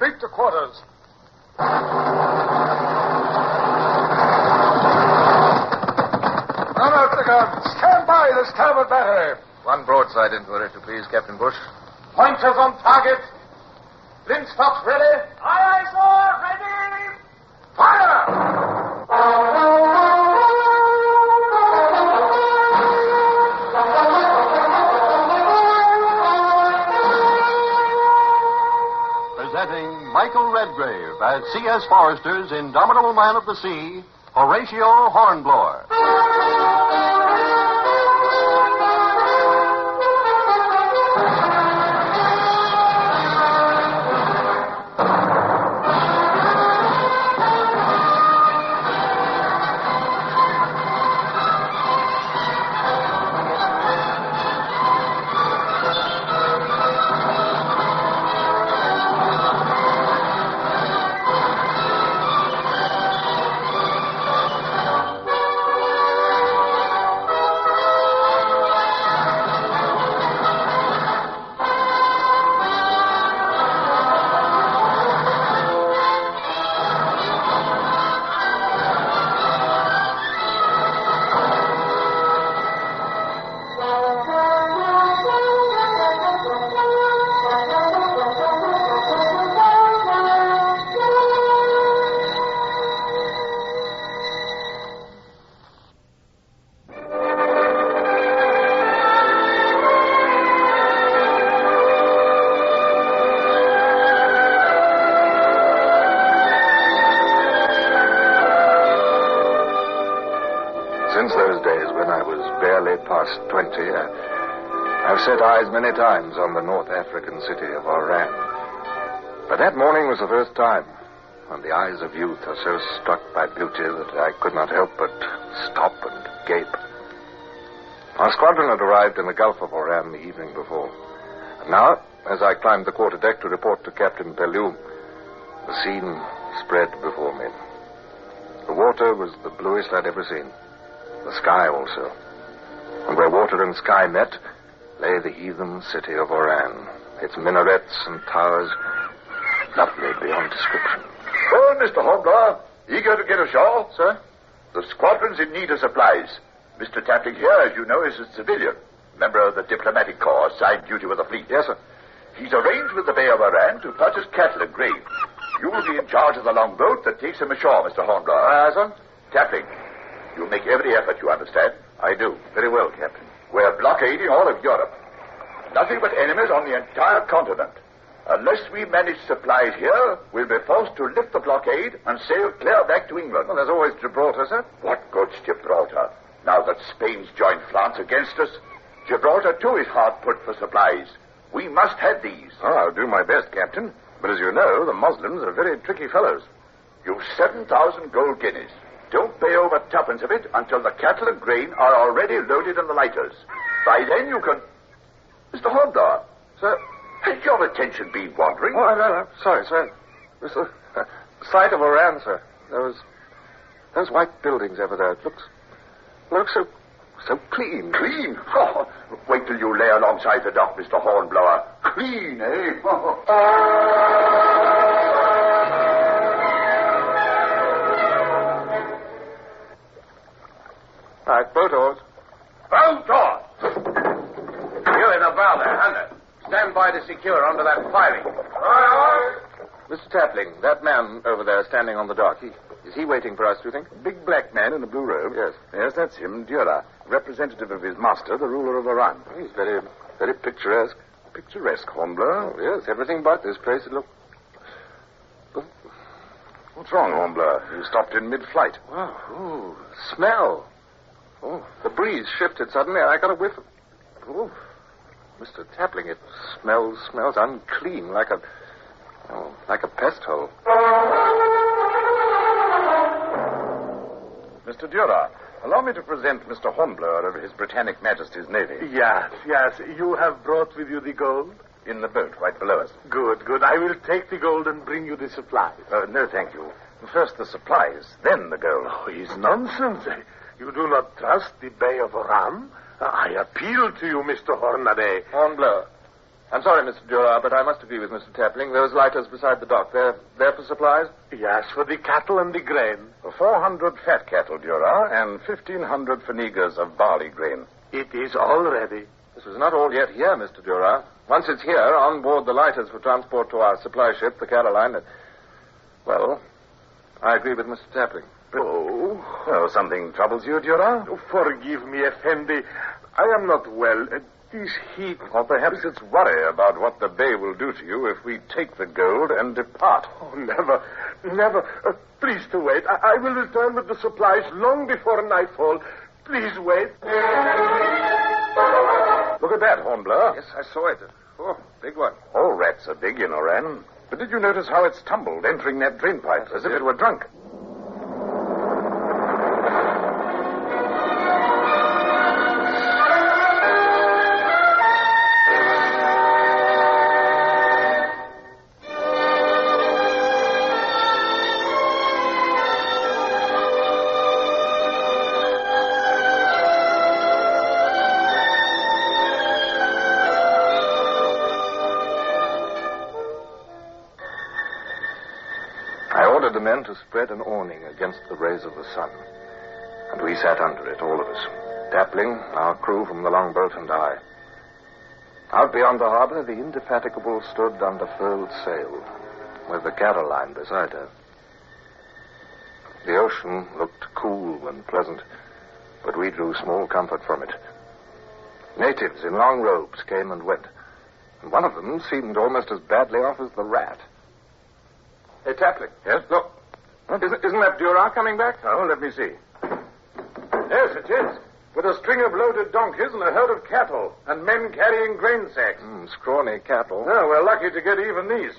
Sweep to quarters. Run out the guns. Stand by the starboard battery. One broadside into her, if you please, Captain Bush. Pointers on target. Linstops ready. Aye, aye, sir. Ready. Fire! Presenting Michael Redgrave as C.S. Forrester's indomitable man of the sea, Horatio Hornblower. Since those days when I was barely past 20, I've set eyes many times on the North African city of Oran. But that morning was the first time, and the eyes of youth are so struck by beauty that I could not help but stop and gape. Our squadron had arrived in the Gulf of Oran the evening before. And now, as I climbed the quarterdeck to report to Captain Pellew, the scene spread before me. The water was the bluest I'd ever seen. The sky also. And where water and sky met lay the heathen city of Oran, its minarets and towers lovely beyond description. Oh, Mr. Hornblower, eager to get ashore? Sir? The squadron's in need of supplies. Mr. Tapling here, as you know, is a civilian, member of the diplomatic corps assigned duty with the fleet. Yes, sir. He's arranged with the Bay of Oran to purchase cattle and grain. You will be in charge of the longboat that takes him ashore, Mr. Hornblower. Sir? Tapling, you'll make every effort, you understand? I do. Very well, Captain. We're blockading all of Europe. Nothing but enemies on the entire continent. Unless we manage supplies here, we'll be forced to lift the blockade and sail clear back to England. Well, there's always Gibraltar, sir. What good's Gibraltar? Now that Spain's joined France against us, Gibraltar, too, is hard put for supplies. We must have these. Oh, I'll do my best, Captain. But as you know, the Moslems are very tricky fellows. You've 7,000 gold guineas. Don't pay over tuppence of it until the cattle and grain are already loaded in the lighters. By then you can... Mr. Hornblower. Sir? Has your attention been wandering? Oh, no. Sorry, sir. This sight of Oran, sir. Those white buildings over there. It looks so clean. Clean? Oh, wait till you lay alongside the dock, Mr. Hornblower. Clean, eh? All right, boat oars. Boat oars! You in the bow there, Hunter. Stand by to secure onto that firing. Mr. Tapling, that man over there standing on the dock, is he waiting for us, do you think? Big black man in a blue robe? Yes. Yes, that's him, Dura, representative of his master, the ruler of Oran. He's very, very picturesque. Picturesque, Hornblower? Oh, yes, everything but this place. It looked... What's wrong, Hornblower? You stopped in mid-flight. Wow, ooh, smell. Oh, the breeze shifted suddenly, and I got a whiff of... Oh, Mr. Tapling, it smells unclean, like a pest hole. Mr. Dura, allow me to present Mr. Hornblower of His Britannic Majesty's Navy. Yes. You have brought with you the gold? In the boat, right below us. Good. I will take the gold and bring you the supplies. No, thank you. First the supplies, then the gold. Oh, it's nonsense. You do not trust the Bay of Oran? I appeal to you, Mr. Hornaday. Hornblower. I'm sorry, Mr. Duras, but I must agree with Mr. Tapling. Those lighters beside the dock, they're for supplies? Yes, for the cattle and the grain. 400 fat cattle, Duras, and 1,500 fannigas of barley grain. It is all ready. This is not all yet here, Mr. Duras. Once it's here, on board the lighters for transport to our supply ship, the Caroline. Well, I agree with Mr. Tapling. Oh, something troubles you, Duras? Oh, forgive me, Effendi. I am not well. This heat... Or perhaps it's worry about what the Bay will do to you if we take the gold and depart. Oh, never, never. Please to wait. I will return with the supplies long before nightfall. Please wait. Look at that, Hornblower. Yes, I saw it. Oh, big one. All rats are big in Oran. But did you notice how it's tumbled, entering that drain pipe, as if it were drunk? The men to spread an awning against the rays of the sun. And we sat under it, all of us. Tapling, our crew from the longboat, and I. Out beyond the harbor, the Indefatigable stood under furled sail, with the Caroline beside her. The ocean looked cool and pleasant, but we drew small comfort from it. Natives in long robes came and went, and one of them seemed almost as badly off as the rat. Hey, Tapling. Yes? Look. Isn't that Duras coming back? Oh, let me see. Yes, it is. With a string of loaded donkeys and a herd of cattle, and men carrying grain sacks. Scrawny cattle. Oh, we're lucky to get even these.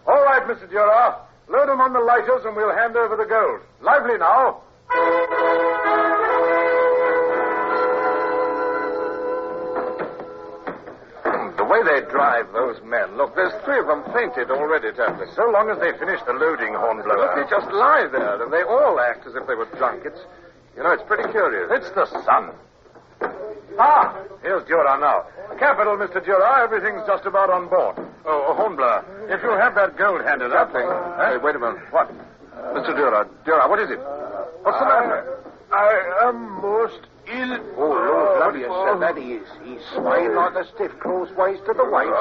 All right, Mr. Duras. Load them on the lighters and we'll hand over the gold. Lively now. The way they drive, those men. Look, there's 3 of them fainted already, Tapling. So long as they finish the loading, Hornblower. Look, they just lie there, and they all act as if they were drunk. It's pretty curious. It's the sun. Ah, here's Duras now. Capital, Mr. Duras. Everything's just about on board. Oh, Hornblower, if you'll have that gold handed up. Tapling. Hey, wait a minute. What? Mr. Duras, what is it? What's the matter? I am most ill. Oh, Lord, bloody sir, that he is. He's swaying like a stiff crossways to the waist.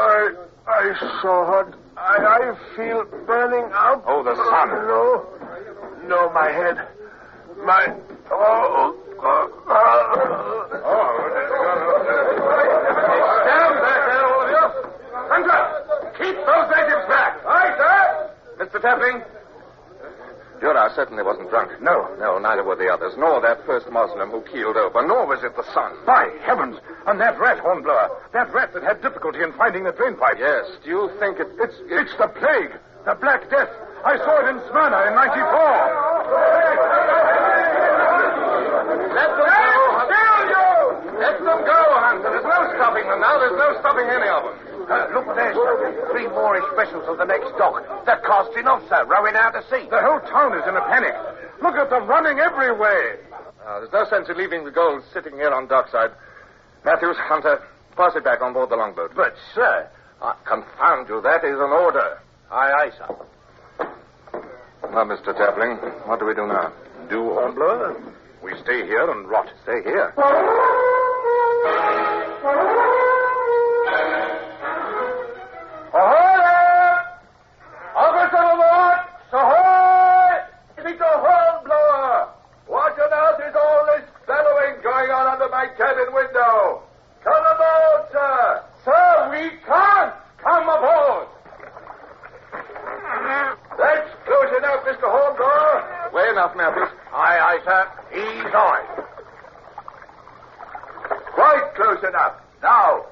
I so hot. I feel burning out. Oh, the sun. No, my head. Stand back there, all of you. Hunter, keep those natives back. Aye, sir. Mr. Tapling. Duras certainly wasn't drunk. No, neither were the others, nor that first Moslem who keeled over, nor was it the sun. By heavens! And that rat, Hornblower. That rat that had difficulty in finding the drain pipe. Yes. Do you think it's the plague. The Black Death. I saw it in Smyrna in 94. Let them go, Hunter. Let them go, Hunter. There's no stopping them now. There's no stopping any of them. Look there, sir. 3 Moorish vessels of the next dock. They're casting off, sir, rowing out to sea. The whole town is in a panic. Look at them running every way. There's no sense in leaving the gold sitting here on dockside. Matthews, Hunter, pass it back on board the longboat. But, sir... Confound you, that is an order. Aye, sir. Now, Mr. Tapling, what do we do now? Do, Hornblower? We stay here and rot. Stay here? Hornblower! What on earth is all this bellowing going on under my cabin window? Come aboard, sir! Sir, we can't come aboard. That's close enough, Mr. Hornblower. Way enough, Matthews. Aye, sir. Ease on. Quite close enough. Now,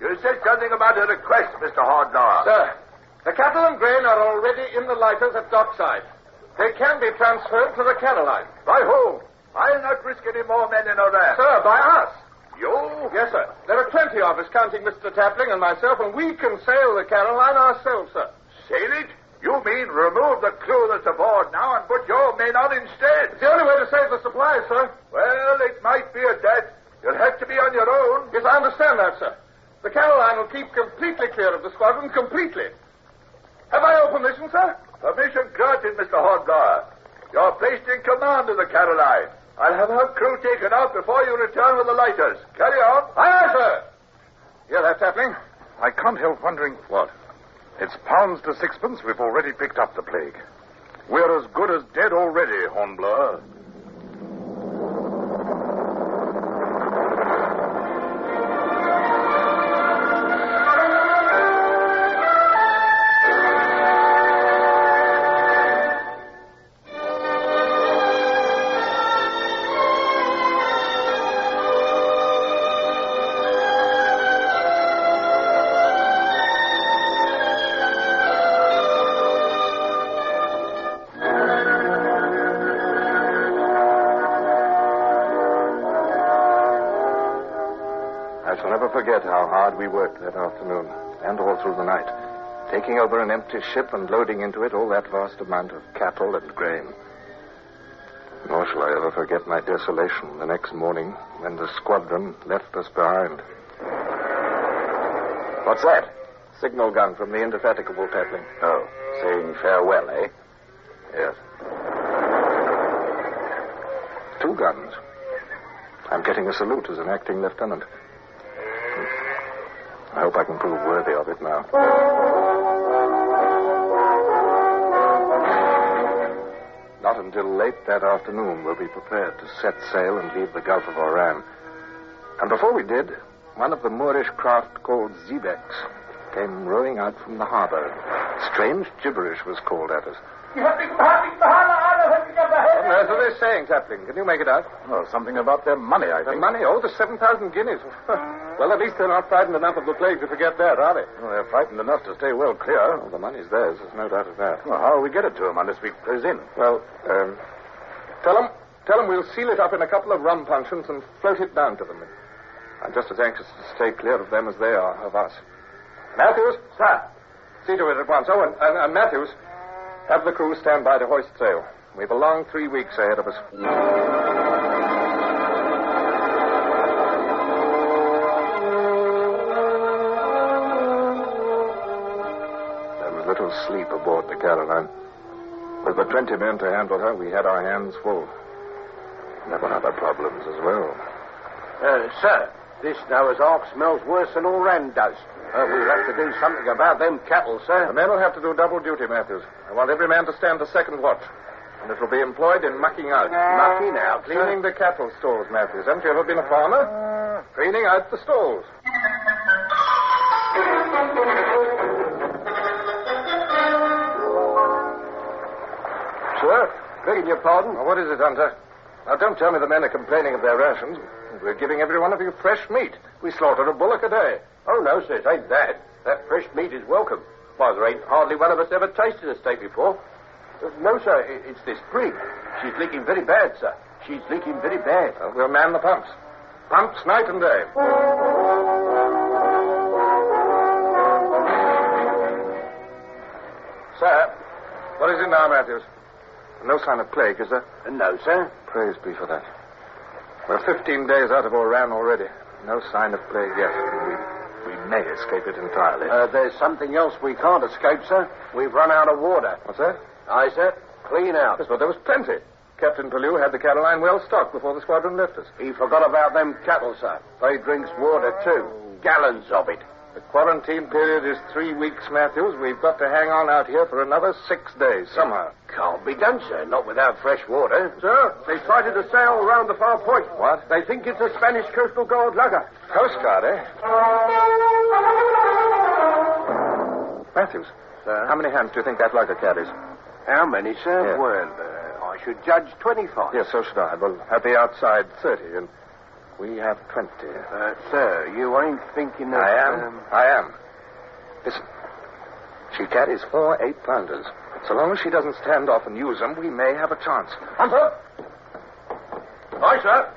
you said something about a request, Mr. Hornblower. Sir, the cattle and grain are already in the lighters at dockside. They can be transferred to the Caroline. By whom? I'll not risk any more men in Oran. Sir, by us. You? Yes, sir. There are 20 of us, counting Mr. Tapling and myself, and we can sail the Caroline ourselves, sir. Sail it? You mean remove the crew that's aboard now and put your men on instead? It's the only way to save the supplies, sir. Well, it might be a debt. You'll have to be on your own. Yes, I understand that, sir. The Caroline will keep completely clear of the squadron, completely. Have I your permission, sir? Permission granted, Mr. Hornblower. You're placed in command of the Caroline. I'll have her crew taken out before you return with the lighters. Carry on. Aye, sir. Hear that, Tapling? I can't help wondering. What? It's pounds to sixpence we've already picked up the plague. We're as good as dead already, Hornblower. I shall never forget how hard we worked that afternoon, and all through the night, taking over an empty ship and loading into it all that vast amount of cattle and grain. Nor shall I ever forget my desolation the next morning when the squadron left us behind. What's that? Signal gun from the Indefatigable, Tapling. Oh, saying farewell, eh? Yes. 2 guns. I'm getting a salute as an acting lieutenant. I hope I can prove worthy of it now. Not until late that afternoon will we prepared to set sail and leave the Gulf of Oran. And before we did, one of the Moorish craft called Xebecs came rowing out from the harbor. Strange gibberish was called at us. What on earth are they saying, Tapling? Can you make it out? Oh, something about their money, I The think. money? Oh, the 7,000 guineas. Well, at least they're not frightened enough of the plague to forget that, are they? Well, they're frightened enough to stay well clear. Well, the money's theirs. There's no doubt of that. Well, how will we get it to them unless we close in? Well, tell them we'll seal it up in a couple of rum puncheons and float it down to them. I'm just as anxious to stay clear of them as they are of us. Matthews? Sir. See to it at once. Oh, and Matthews, have the crew stand by to hoist sail. We've a long 3 weeks ahead of us. There was little sleep aboard the Caroline. With but 20 men to handle her, we had our hands full. There were other problems as well. Sir, this Noah's Ark smells worse than Oran does. We'll have to do something about them cattle, sir. The men will have to do double duty, Matthews. I want every man to stand the second watch. And it will be employed in mucking out. Mucking out, Cleaning the cattle stalls, Matthews. Haven't you ever been a farmer? Cleaning out the stalls. Sir, begging your pardon? Now, what is it, Hunter? Now, don't tell me the men are complaining of their rations. We're giving every one of you fresh meat. We slaughter a bullock a day. Oh, no, sir, it ain't that. That fresh meat is welcome. Why, there ain't hardly one of us ever tasted a steak before. No, sir, it's this brig. She's leaking very bad, sir. She's leaking very bad. Well, we'll man the pumps. Pumps night and day. Sir? What is it now, Matthews? No sign of plague, is there? No, sir. Praise be for that. We're 15 days out of Oran already. No sign of plague yet. We may escape it entirely. There's something else we can't escape, sir. We've run out of water. What's that? Aye, sir. Clean out. Yes, but there was plenty. Captain Pellew had the Caroline well stocked before the squadron left us. He forgot about them cattle, sir. They drinks water, too. Gallons of it. The quarantine period is 3 weeks, Matthews. We've got to hang on out here for another 6 days, somehow. Can't be done, sir. Not without fresh water. Sir, they sighted a sail around the far point. What? They think it's a Spanish Coastal Guard lugger. Coast Guard, eh? Matthews. Sir? How many hands do you think that lugger carries? How many, sir? Yes. Well, I should judge 25. Yes, so should I. Well, at the outside, 30, and we have 20. Sir, you ain't thinking of... I am. Listen. She carries 4 8-pounders. So long as she doesn't stand off and use them, we may have a chance. Hunter? Aye, sir.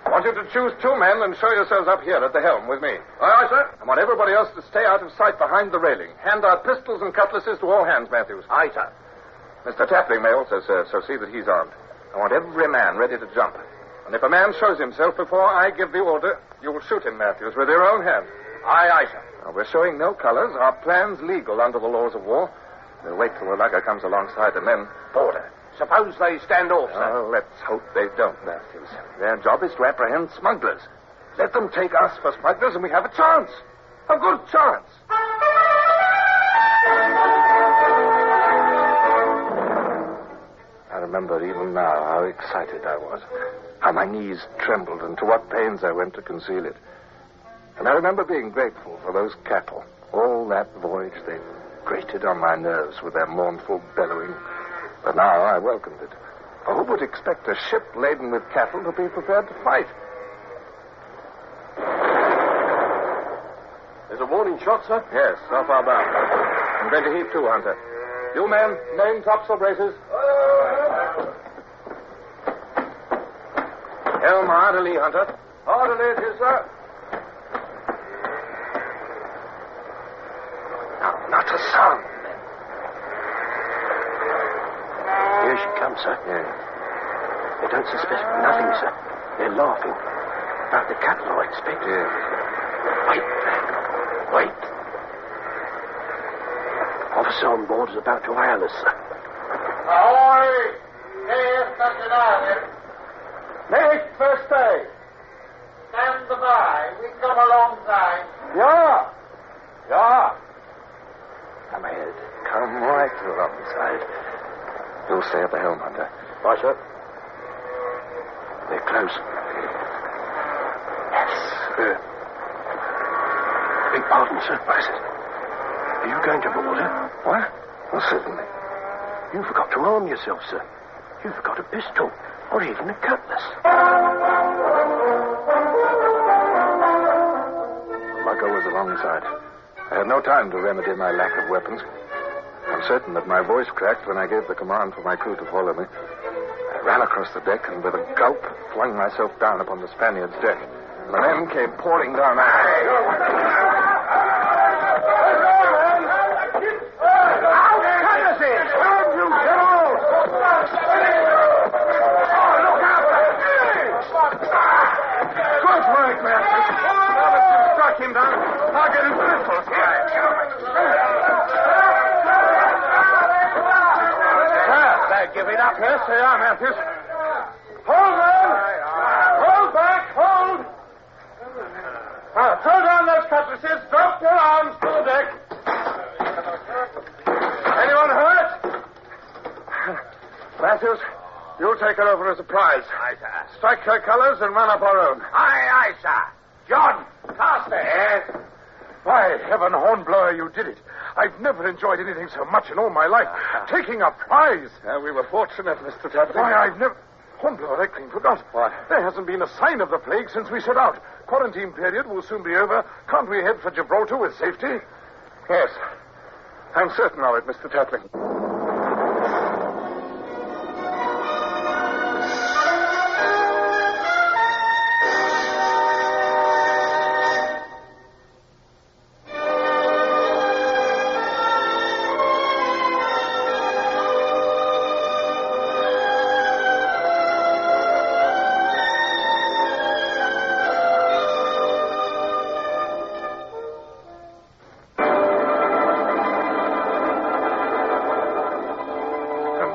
I want you to choose 2 men and show yourselves up here at the helm with me. Aye, sir. I want everybody else to stay out of sight behind the railing. Hand out pistols and cutlasses to all hands, Matthews. Aye, sir. Mr. Tapling may also serve, so see that he's armed. I want every man ready to jump. And if a man shows himself before I give the order, you will shoot him, Matthews, with your own hand. Aye, aye, sir. Now, we're showing no colors. Our plan's legal under the laws of war. We'll wait till the lugger comes alongside and then... Porter, suppose they stand off, sir. Oh, let's hope they don't, Matthews. Their job is to apprehend smugglers. Let them take us for smugglers and we have a chance. A good chance. I remember even now how excited I was, how my knees trembled and to what pains I went to conceal it. And I remember being grateful for those cattle. All that voyage they grated on my nerves with their mournful bellowing. But now I welcomed it. For who would expect a ship laden with cattle to be prepared to fight? There's a warning shot, sir? Yes, off our bow. I'm going to heave to, Hunter. You men, main topsail braces. Helm hard alee, Hunter. Hard alee, it is, sir. Now, not a sound, men. Here she comes, sir. Yes. They don't suspect nothing, sir. They're laughing. About the cattle, I expect. Yes. Wait, man. Wait. Officer on board is about to hail us, sir. Ahoy! Hey, Captain Island. Make first day. Stand by. We come alongside. Yeah. Yeah. Come ahead. Come right alongside. You'll stay at the helm, Hunter. Aye, sir. They're close. Yes. Beg pardon, sir. What is it? Are you going to board her? What? Well, certainly. You forgot to arm yourself, sir. You forgot a pistol or even a cutlass. The lugger was alongside. I had no time to remedy my lack of weapons. I'm certain that my voice cracked when I gave the command for my crew to follow me. I ran across the deck and with a gulp flung myself down upon the Spaniard's deck. The men came pouring down. Him down. I'll get his pistols. Give it up. Yes, they are, Matthews. Hold on. Hold back. Hold. Now, throw down those cutlasses. Drop your arms to the deck. Anyone hurt? Matthews, you'll take her over as a prize. Aye, sir. Strike her colors and run up our own. Aye, aye, sir. John, faster. Yes. By heaven, Hornblower, you did it. I've never enjoyed anything so much in all my life. Taking a prize. We were fortunate, Mr. Tatley. Why, I've never... Hornblower, I clean forgot. What? There hasn't been a sign of the plague since we set out. Quarantine period will soon be over. Can't we head for Gibraltar with safety? Yes. I'm certain of it, Mr. Tatley.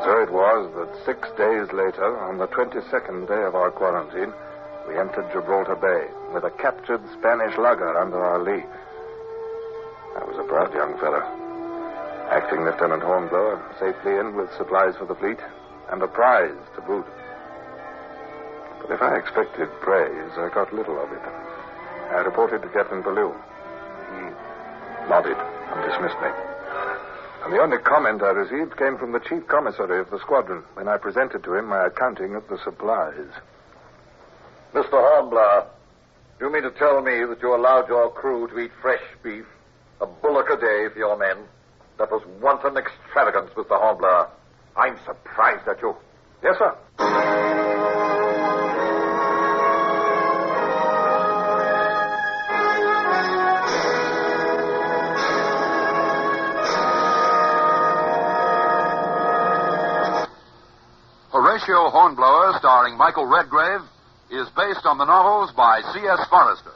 So it was that 6 days later, on the 22nd day of our quarantine, we entered Gibraltar Bay with a captured Spanish lugger under our lee. I was a proud young fellow. Acting Lieutenant Hornblower, safely in with supplies for the fleet, and a prize to boot. But if I expected praise, I got little of it. I reported to Captain Ballou. He nodded and dismissed me. And the only comment I received came from the chief commissary of the squadron when I presented to him my accounting of the supplies. Mr. Hornblower, you mean to tell me that you allowed your crew to eat fresh beef, a bullock a day for your men? That was wanton extravagance, Mr. Hornblower. I'm surprised at you. Yes, sir. Horatio Hornblower, starring Michael Redgrave, is based on the novels by C.S. Forrester.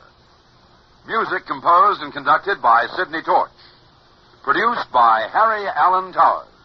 Music composed and conducted by Sidney Torch. Produced by Harry Allen Towers.